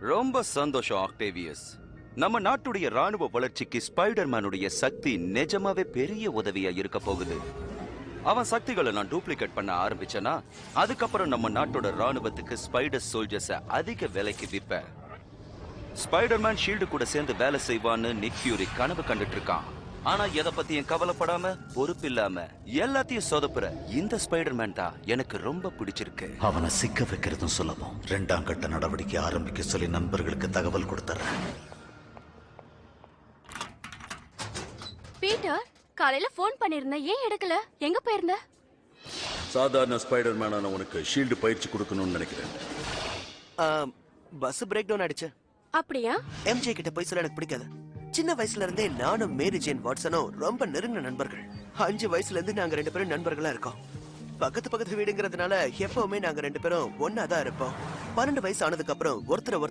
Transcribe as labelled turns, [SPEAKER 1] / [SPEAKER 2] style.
[SPEAKER 1] ரொம்ப சந்தோஷம் ஆக்டேவியஸ். நம்ம நாட்டுடைய ராணுவ வளர்ச்சிக்கு ஸ்பைடர்மேனுடைய சக்தி நிஜமாவே பெரிய உதவியா இருக்க போகுது. அவன் சக்திகளை நான் டூப்ளிகேட் பண்ண ஆரம்பிச்சேன்னா அதுக்கப்புறம் நம்ம நாட்டோட ராணுவத்துக்கு ஸ்பைடர் சோல்ஜர்ஸ அதிக விலைக்கு விற்பேன். ஸ்பைடர்மேன் ஷீல்டு கூட சேர்ந்து வேலை செய்வான்னு நிக் ஃபியூரி கனவு கண்டுட்டு இருக்கான். ஆனா எதை பத்தியும் கவலைப்படாம பொறுப்பில்லாம எல்லாத்தையும் சொதப்புற இந்த ஸ்பைடர்மேன் தான் எனக்கு ரொம்ப பிடிச்சிருக்கு.
[SPEAKER 2] அவனை சிக்க வைக்கிறதும் சுலபம். 2ஆம் கட்ட நடவடிக்கை ஆரம்பிக்க சொல்லி நண்பர்களுக்கு தகவல் கொடுத்துறேன்.
[SPEAKER 3] பீட்டர், காலையில போன் பண்ணிருந்த, ஏன் எடுக்கல? எங்க போயிருந்த?
[SPEAKER 4] சாதாரண ஸ்பைடர்மேனான உனக்கு ஷீல்டு பயிற்சி கொடுக்கணும்னு நினைக்கிறேன்.
[SPEAKER 5] பஸ் பிரேக் டவுன் ஆயிடுச்சு.
[SPEAKER 3] அப்படியா?
[SPEAKER 5] எம்ஜே கிட்ட போய் சொல்ல எனக்கு பிடிக்காது. சின்ன வயசுல இருந்தே நானும் மேரி ஜேன் வாட்சனும் ரொம்ப நெருங்கின நண்பர்கள். 5 வயசுல இருந்து நாங்க 2 பேரும் நண்பர்களா இருக்கோம். பக்கத்து வீடுங்கிறதுனால எப்பவுமே நாங்க 2 பேரும் ஒன்னா தான் இருப்போம். 12 வயசு ஆனதுக்கு அப்புறம் ஒருத்தர்